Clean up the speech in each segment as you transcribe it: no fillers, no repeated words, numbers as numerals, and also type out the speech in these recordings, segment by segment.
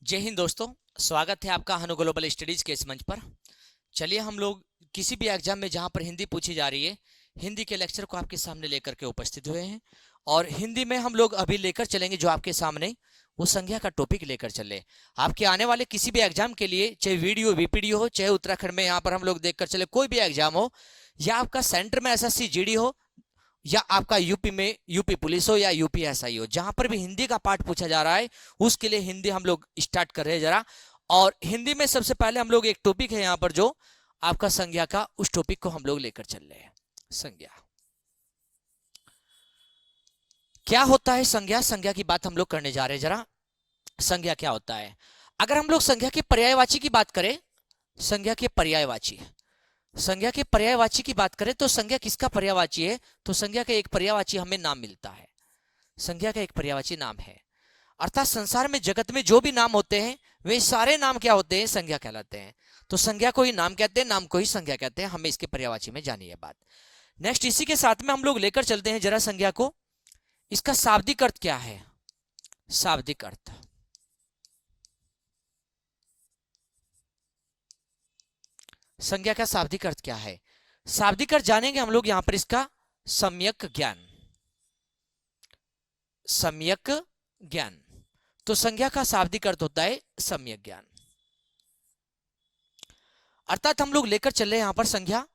जय हिंद दोस्तों। स्वागत है आपका हनु ग्लोबल स्टडीज के इस मंच पर। चलिए हम लोग किसी भी एग्जाम में जहां पर हिंदी पूछी जा रही है, हिंदी के लेक्चर को आपके सामने लेकर के उपस्थित हुए हैं। और हिंदी में हम लोग अभी लेकर चलेंगे जो आपके सामने वो संज्ञा का टॉपिक लेकर चले। आपके आने वाले किसी भी एग्जाम के लिए, चाहे वीडियो वीपीडी हो, चाहे उत्तराखंड में यहाँ पर हम लोग देखकर चले कोई भी एग्जाम हो, या आपका सेंटर में एसएससी जीडी हो, या आपका यूपी में यूपी पुलिस हो या यूपी एसआई हो, जहां पर भी हिंदी का पाठ पूछा जा रहा है उसके लिए हिंदी हम लोग स्टार्ट कर रहे हैं जरा। और हिंदी में सबसे पहले हम लोग एक टॉपिक है यहाँ पर जो आपका संज्ञा का, उस टॉपिक को हम लोग लेकर चल रहे हैं। संज्ञा क्या होता है? संज्ञा संज्ञा की बात हम लोग करने जा रहे हैं जरा। संज्ञा क्या होता है? अगर हम लोग संज्ञा के पर्यायवाची की बात करें, संज्ञा के पर्यायवाची, संज्ञा के पर्यायवाची की बात करें तो संज्ञा किसका पर्यायवाची है? तो संज्ञा का एक पर्यायवाची हमें नाम मिलता है। संज्ञा का एक पर्यायवाची नाम है। अर्थात संसार में, जगत में जो भी नाम होते हैं वे सारे नाम क्या होते हैं? संज्ञा कहलाते हैं। तो संज्ञा को ही नाम कहते हैं, नाम को ही संज्ञा कहते हैं। हमें इसके पर्यायवाची में जानिए बात। नेक्स्ट, इसी के साथ में हम लोग लेकर चलते हैं जरा संज्ञा को। इसका शाब्दिक अर्थ क्या है? शाब्दिक अर्थ, संज्ञा का शाब्दिक अर्थ क्या है? शाब्दिक अर्थ जानेंगे हम लोग यहां पर इसका सम्यक ज्ञान। सम्यक ज्ञान, तो संज्ञा का शाब्दिक अर्थ होता है सम्यक ज्ञान। अर्थात हम लोग लेकर चल रहे हैं यहां पर संज्ञा,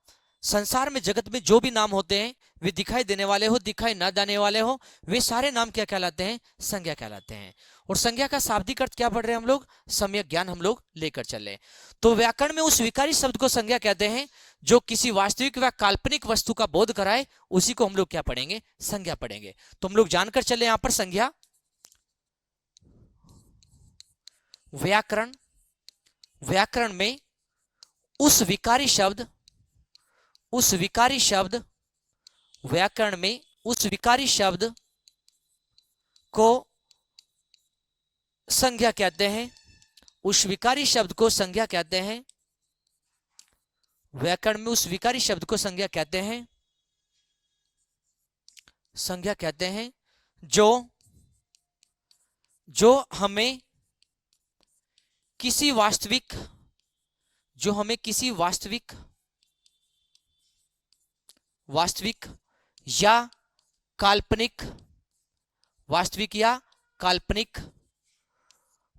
संसार में, जगत में जो भी नाम होते हैं वे दिखाई देने वाले हो, दिखाई न देने वाले हो, वे सारे नाम क्या कहलाते हैं? संज्ञा कहलाते हैं। और संज्ञा का शाब्दिक अर्थ क्या पढ़ रहे हैं हम लोग? सम्यक ज्ञान हम लोग लेकर चले। तो व्याकरण में उस विकारी शब्द को संज्ञा कहते हैं जो किसी वास्तविक व काल्पनिक वस्तु का बोध कराए, उसी को हम लोग क्या पढ़ेंगे? संज्ञा पढ़ेंगे। तो हम लोग जानकर चले यहां पर संज्ञा। व्याकरण, व्याकरण में उस विकारी शब्द, उस विकारी शब्द, व्याकरण में उस विकारी शब्द को संज्ञा कहते हैं। उस विकारी शब्द को संज्ञा कहते हैं। व्याकरण में उस विकारी शब्द को संज्ञा कहते हैं, संज्ञा कहते हैं जो जो हमें किसी वास्तविक, जो हमें किसी वास्तविक, वास्तविक या काल्पनिक, वास्तविक या काल्पनिक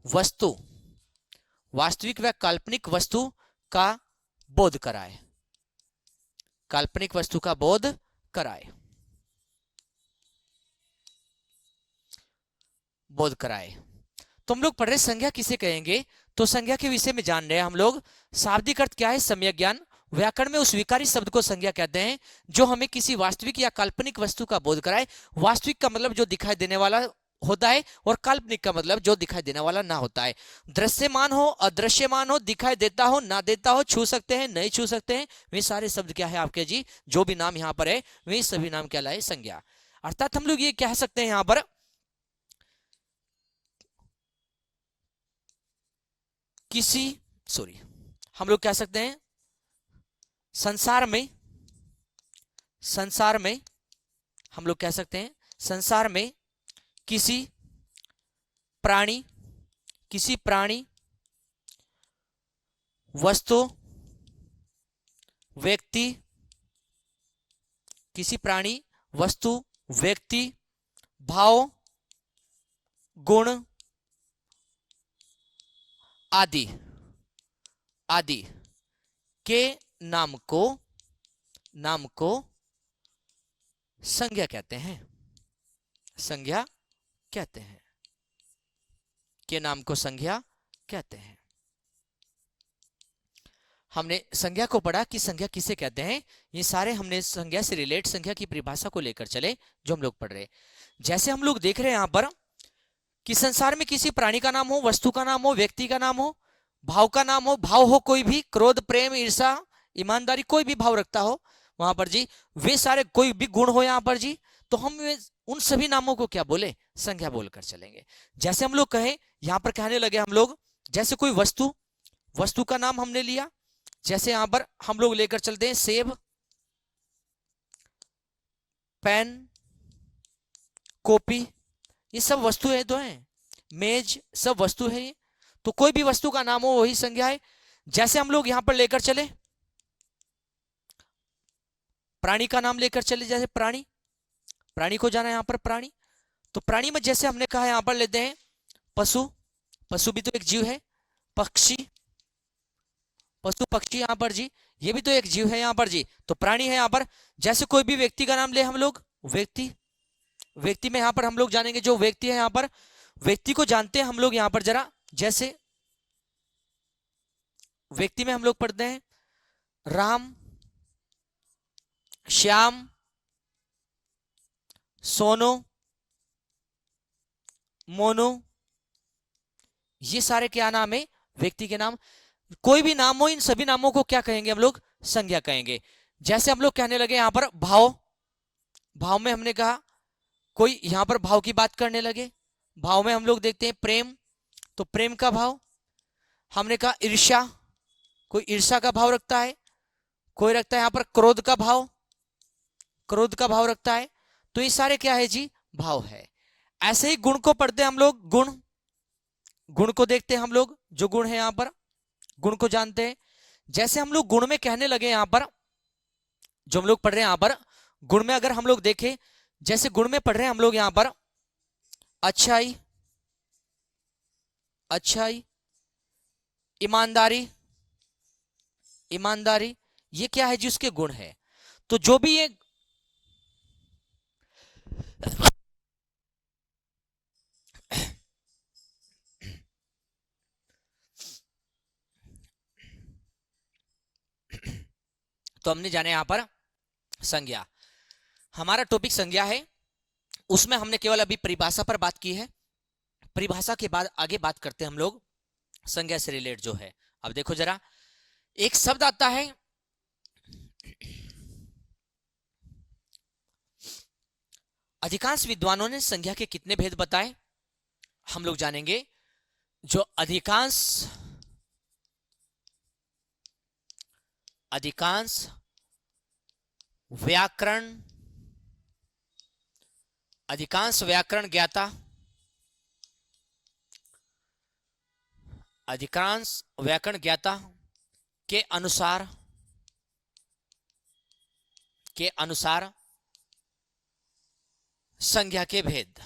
वस्तु, वास्तविक व काल्पनिक वस्तु का बोध कराए, काल्पनिक वस्तु का बोध कराए, बोध कराए। तो हम लोग पढ़ रहे संज्ञा किसे कहेंगे? तो संज्ञा के विषय में जान रहे हैं हम लोग। शाब्दिक अर्थ क्या है? सम्यक ज्ञान। व्याकरण में उस विकारी शब्द को संज्ञा कहते हैं जो हमें किसी वास्तविक या काल्पनिक वस्तु का बोध कराए। वास्तविक का मतलब जो दिखाई देने वाला होता है, और काल्पनिक का मतलब जो दिखाई देने वाला ना होता है। दृश्यमान हो, अदृश्यमान हो, दिखाई देता हो, ना देता हो, छू सकते हैं, नहीं छू सकते हैं, वे सारे शब्द क्या है आपके जी? जो भी नाम यहाँ पर है वे सभी नाम कहलाए संज्ञा। अर्थात हम लोग ये कह सकते हैं यहां पर किसी, सॉरी, हम लोग कह सकते हैं संसार में, संसार में हम लोग कह सकते हैं संसार में किसी प्राणी, किसी प्राणी, वस्तु, व्यक्ति, किसी प्राणी, वस्तु, व्यक्ति, भाव, गुण आदि, आदि के नाम को, नाम को संज्ञा कहते हैं, संज्ञा कहते हैं, के नाम को संज्ञा कहते हैं। हमने संज्ञा को पढ़ा कि संज्ञा किसे कहते हैं। ये सारे हमने संज्ञा से रिलेट, संज्ञा की परिभाषा को लेकर चले जो हम लोग पढ़ रहे। जैसे हम लोग देख रहे हैं यहां पर कि संसार में किसी प्राणी का नाम हो, वस्तु का नाम हो, व्यक्ति का नाम हो, भाव का नाम हो, भाव हो कोई भी, क्रोध, प्रेम, ईर्षा, ईमानदारी, कोई भी भाव रखता हो वहां पर जी, वे सारे कोई भी गुण हो यहां पर जी, तो हम उन सभी नामों को क्या बोले? संज्ञा बोलकर चलेंगे। जैसे हम लोग कहें, यहां पर कहने लगे हम लोग, जैसे कोई वस्तु, वस्तु का नाम हमने लिया, जैसे यहां पर हम लोग लेकर चलते हैं सेब, पेन, कॉपी, ये सब वस्तु है तो है, मेज सब वस्तु है। तो कोई भी वस्तु का नाम हो वही संज्ञा है। जैसे हम लोग यहां पर लेकर चले, प्राणी का नाम लेकर चले, जैसे प्राणी, प्राणी को जाना यहां पर प्राणी, तो प्राणी में जैसे हमने कहा यहां पर लेते हैं पशु, पशु भी तो एक जीव है, पक्षी, पशु पक्षी यहां पर जी, ये भी तो एक जीव है यहां पर जी, तो प्राणी है यहां पर। जैसे कोई भी व्यक्ति का नाम ले हम लोग, व्यक्ति, व्यक्ति में यहां पर हम लोग जानेंगे जो व्यक्ति है यहां पर, व्यक्ति को जानते हैं हम लोग यहां पर जरा। जैसे व्यक्ति में हम लोग पढ़ते हैं राम, श्याम, सोनो, मोनो, ये सारे क्या नाम है, व्यक्ति के नाम। कोई भी नाम हो, इन सभी नामों को क्या कहेंगे हम लोग, संज्ञा कहेंगे। जैसे हम लोग कहने लगे यहां पर भाव, भाव में हमने कहा कोई यहां पर भाव की बात करने लगे, भाव में हम लोग देखते हैं प्रेम, तो प्रेम का भाव। हमने कहा ईर्ष्या, कोई ईर्ष्या का भाव रखता है, कोई रखता है यहां पर क्रोध का भाव, क्रोध का भाव रखता है। तो ये सारे क्या है जी, भाव है। ऐसे ही गुण को पढ़ते हैं हम लोग, गुण, गुण को देखते हैं हम लोग, जो गुण है यहां पर, गुण को जानते हैं। जैसे हम लोग गुण में कहने लगे यहां पर, जो हम लोग पढ़ रहे हैं यहां पर गुण में, अगर हम लोग देखें, जैसे गुण में पढ़ रहे हैं हम लोग यहां पर अच्छाई, अच्छाई, ईमानदारी, ईमानदारी, ये क्या है जी, उसके गुण है। तो जो भी ये तो हमने जाने यहां पर संज्ञा, हमारा टॉपिक संज्ञा है, उसमें हमने केवल अभी परिभाषा पर बात की है। परिभाषा के बाद आगे बात करते हैं हम लोग संज्ञा से रिलेट जो है। अब देखो जरा, एक शब्द आता है, अधिकांश विद्वानों ने संज्ञा के कितने भेद बताए, हम लोग जानेंगे। जो अधिकांश व्याकरण, अधिकांश व्याकरण ज्ञाता, अधिकांश व्याकरण ज्ञाता के अनुसार, के अनुसार संज्ञा के भेद,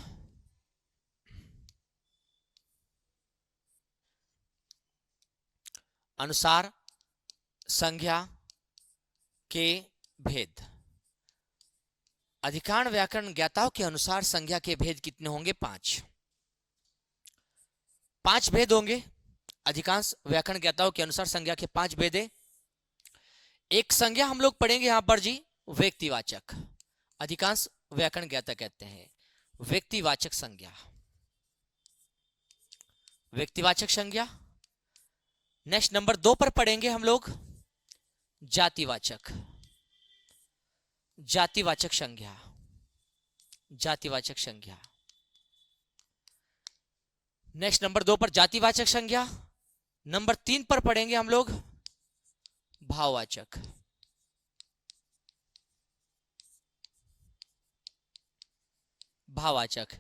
अनुसार संज्ञा के भेद, अधिकांश व्याकरण ज्ञाताओं के अनुसार संज्ञा के भेद कितने होंगे, 5, 5 भेद होंगे। अधिकांश व्याकरण ज्ञाताओं के अनुसार संज्ञा के 5 भेद है। एक संज्ञा हम लोग पढ़ेंगे यहां पर जी, व्यक्तिवाचक, अधिकांश व्याकरण ज्ञाता कहते हैं व्यक्तिवाचक संज्ञा, व्यक्तिवाचक संज्ञा। नेक्स्ट नंबर 2 पर पढ़ेंगे हम लोग जातिवाचक, जातिवाचक संज्ञा, जातिवाचक संज्ञा। नेक्स्ट नंबर 2 पर जातिवाचक संज्ञा। नंबर 3 पर पढ़ेंगे हम लोग भाववाचक, भाववाचक।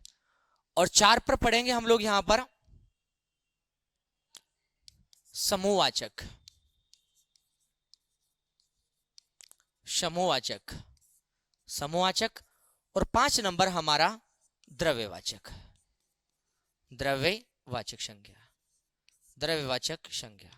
और 4 पर पढ़ेंगे हम लोग यहां पर समूहवाचक, समूहवाचक, समूहवाचक। और 5 नंबर हमारा द्रव्यवाचक, द्रव्यवाचक संज्ञा, द्रव्यवाचक संज्ञा।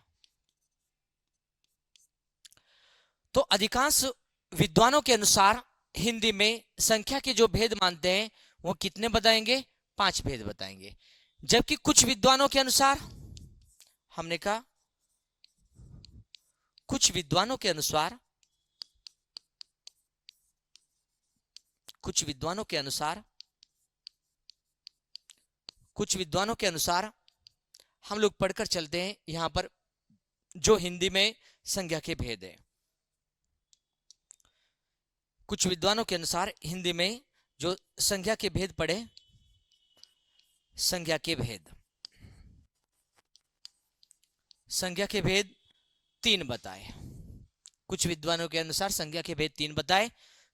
तो अधिकांश विद्वानों के अनुसार हिंदी में संख्या के जो भेद मानते हैं वो कितने बताएंगे, 5 भेद बताएंगे। जबकि कुछ विद्वानों के अनुसार, हमने कहा कुछ विद्वानों के अनुसार, कुछ विद्वानों के अनुसार, कुछ विद्वानों के अनुसार हम लोग पढ़कर चलते हैं यहां पर जो हिंदी में संज्ञा के भेद है। कुछ विद्वानों के अनुसार हिंदी में जो संज्ञा के भेद पढ़े, संज्ञा के भेद, संज्ञा के भेद 3 बताए। कुछ विद्वानों के अनुसार संज्ञा के भेद 3 बताए।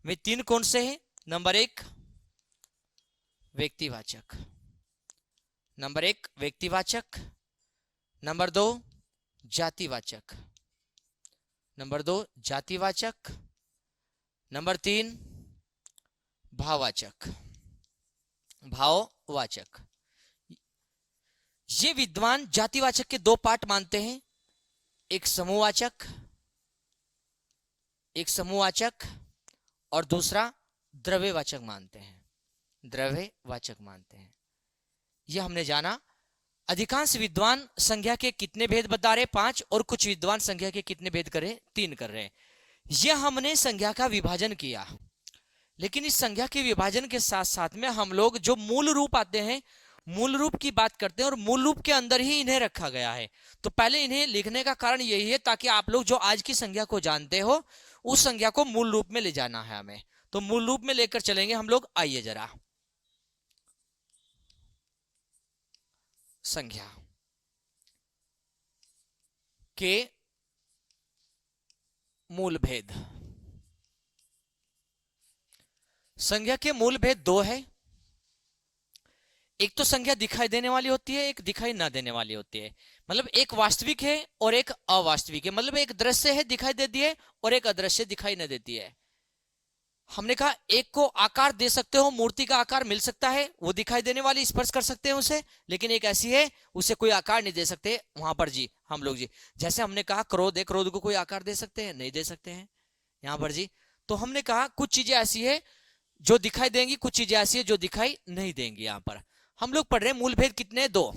वे 3 कौन से हैं? नंबर 1 व्यक्तिवाचक, नंबर 1 व्यक्तिवाचक, नंबर 2 जातिवाचक, नंबर 2 जातिवाचक, नंबर 3 भाववाचक, भाववाचक। ये विद्वान जातिवाचक के 2 पार्ट मानते हैं, एक समूहवाचक, एक समूहवाचक और दूसरा द्रव्यवाचक मानते हैं, द्रव्यवाचक मानते हैं। यह हमने जाना। अधिकांश विद्वान संज्ञा के कितने भेद बता रहे? 5, और कुछ विद्वान संज्ञा के कितने भेद कर रहे हैं? 3 कर रहे हैं। यह हमने संज्ञा का विभाजन किया, लेकिन इस संज्ञा के विभाजन के साथ साथ में हम लोग जो मूल रूप आते हैं, मूल रूप की बात करते हैं, और मूल रूप के अंदर ही इन्हें रखा गया है। तो पहले इन्हें लिखने का कारण यही है ताकि आप लोग जो आज की संज्ञा को जानते हो उस संज्ञा को मूल रूप में ले जाना है हमें। तो मूल रूप में लेकर चलेंगे हम लोग। आइए जरा, संज्ञा के मूल भेद। संज्ञा के मूल भेद 2 है। एक तो संज्ञा दिखाई देने वाली होती है, एक दिखाई ना देने वाली होती है। मतलब एक वास्तविक है और एक अवास्तविक है। मतलब एक दृश्य है, दिखाई देती है, और एक अदृश्य दिखाई न देती है। हमने कहा एक को आकार दे सकते हो, मूर्ति का आकार मिल सकता है, वो दिखाई देने वाली, स्पर्श कर सकते हैं उसे, लेकिन एक ऐसी है उसे कोई आकार नहीं दे सकते। वहां पर जी हम लोग जी, जैसे हमने कहा क्रोध है, क्रोध को कोई आकार दे सकते हैं? नहीं दे सकते हैं यहां पर जी। तो हमने कहा कुछ चीजें ऐसी है जो दिखाई देंगी, कुछ चीजें ऐसी है जो दिखाई नहीं देंगी। यहां पर हम लोग पढ़ रहे हैं मूल भेद कितने? 2।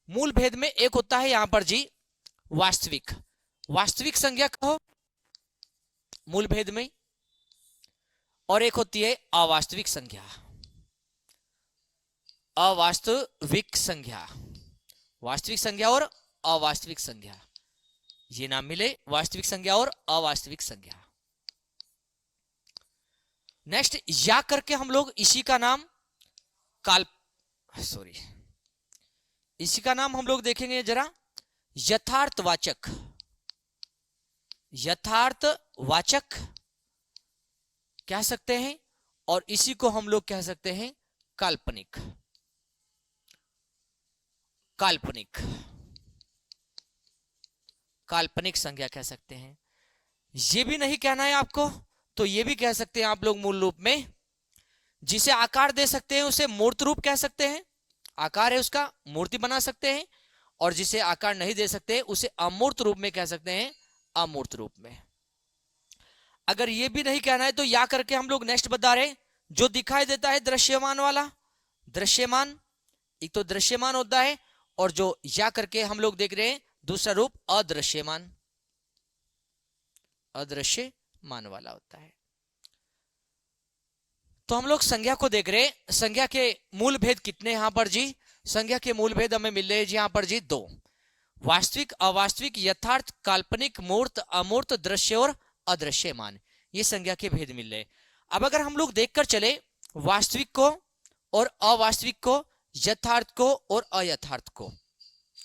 मूल भेद में एक होता है यहां पर जी वास्तविक, वास्तविक संज्ञा कहो मूल भेद में, और एक होती है अवास्तविक संज्ञा, अवास्तविक संज्ञा, वास्तविक संज्ञा और अवास्तविक संज्ञा। ये नाम मिले, वास्तविक संज्ञा और अवास्तविक संज्ञा। नेक्स्ट, या करके हम लोग इसी का नाम इसी का नाम हम लोग देखेंगे जरा, यथार्थवाचक, यथार्थवाचक कह सकते हैं, और इसी को हम लोग कह सकते हैं काल्पनिक, काल्पनिक, काल्पनिक संज्ञा कह सकते हैं। ये भी नहीं कहना है आपको तो ये भी कह सकते हैं आप लोग मूल रूप में। जिसे आकार दे सकते हैं उसे मूर्त रूप कह सकते हैं, आकार है उसका, मूर्ति बना सकते हैं। और जिसे आकार नहीं दे सकते उसे अमूर्त रूप में कह सकते हैं, अमूर्त रूप में। अगर ये भी नहीं कहना है तो या करके हम लोग नेक्स्ट बता रहे, जो दिखाई देता है दृश्यमान वाला, दृश्यमान, एक तो दृश्यमान होता है, और जो या करके हम लोग देख रहे हैं दूसरा रूप अदृश्यमान, अदृश्यमान वाला होता है। तो हम लोग संज्ञा को देख रहे हैं। संज्ञा के मूल भेद कितने यहां पर जी? संज्ञा के मूल भेद हमें मिल रहे हैं जी यहां पर जी 2, वास्तविक, अवास्तविक, यथार्थ, काल्पनिक, मूर्त, अमूर्त, दृश्य और अदृश्यमान। ये संज्ञा के भेद मिल रहे। अब अगर हम लोग देखकर चले वास्तविक को और अवास्तविक को, यथार्थ को और अयथार्थ को,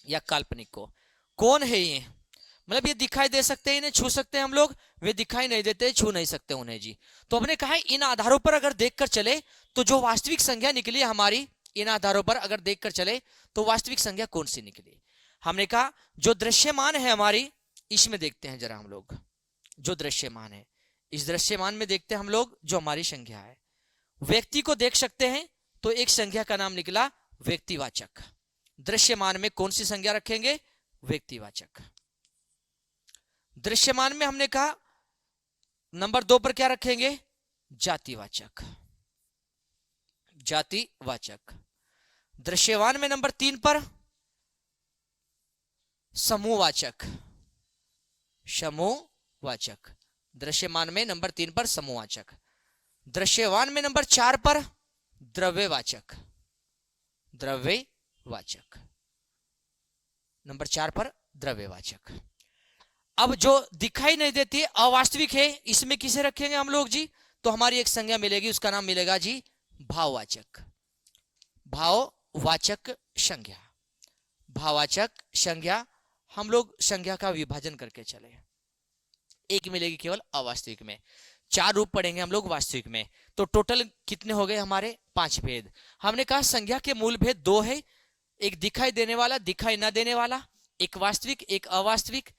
या काल्पनिक को, कौन है ये? मतलब ये दिखाई दे सकते हैं, इन्हें छू सकते हैं हम लोग, वे दिखाई नहीं देते, छू नहीं सकते उन्हें जी। तो हमने कहा है इन आधारों पर अगर देखकर चले तो जो वास्तविक संज्ञा निकली हमारी, इन आधारों पर अगर देखकर चले तो वास्तविक संज्ञा कौन सी निकली? हमने कहा जो दृश्यमान है हमारी, इसमें देखते हैं जरा हम लोग, जो दृश्यमान है इस दृश्यमान में देखते हैं हम लोग जो हमारी संज्ञा है। व्यक्ति को देख सकते हैं तो एक संज्ञा का नाम निकला व्यक्तिवाचक। दृश्यमान में कौन सी संज्ञा रखेंगे? व्यक्तिवाचक। दृश्यमान में हमने कहा नंबर 2 पर क्या रखेंगे? जातिवाचक, जातिवाचक। दृश्यमान में नंबर 3 पर समूहवाचक, समूहवाचक। दृश्यमान में नंबर 3 पर समूहवाचक। दृश्यमान में नंबर 4 पर द्रव्यवाचक, द्रव्यवाचक। नंबर 4 पर द्रव्यवाचक। अब जो दिखाई नहीं देती है, अवास्तविक है, इसमें किसे रखेंगे हम लोग जी? तो हमारी एक संज्ञा मिलेगी, उसका नाम मिलेगा जी भाववाचक, भाववाचक संज्ञा। भाववाचक संज्ञा हम लोग संज्ञा का विभाजन करके चले, एक मिलेगी केवल अवास्तविक में। 4 रूप पढ़ेंगे हम लोग वास्तविक में। तो टोटल कितने हो गए हमारे? 5 भेद। हमने कहा संज्ञा के मूल भेद 2 है, एक दिखाई देने वाला, दिखाई ना देने वाला, एक वास्तविक, एक अवास्तविक,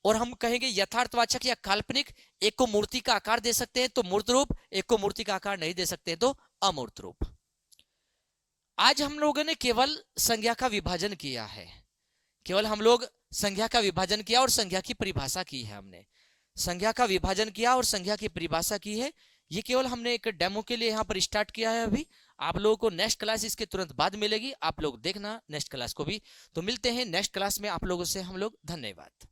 और हम कहेंगे यथार्थवाचक या काल्पनिक। एक को मूर्ति का आकार दे सकते हैं तो मूर्त रूप, एक को मूर्ति का आकार नहीं दे सकते तो अमूर्त रूप। आज हम लोगों ने केवल संज्ञा का विभाजन किया है, केवल हम लोग संज्ञा का विभाजन किया और संज्ञा की परिभाषा की है। हमने संज्ञा का विभाजन किया और संज्ञा की परिभाषा की है। ये केवल हमने एक डेमो के लिए यहाँ पर स्टार्ट किया है। अभी आप लोगों को नेक्स्ट क्लास इसके तुरंत बाद मिलेगी, आप लोग देखना नेक्स्ट क्लास को भी। तो मिलते हैं नेक्स्ट क्लास में आप लोगों से हम लोग। धन्यवाद।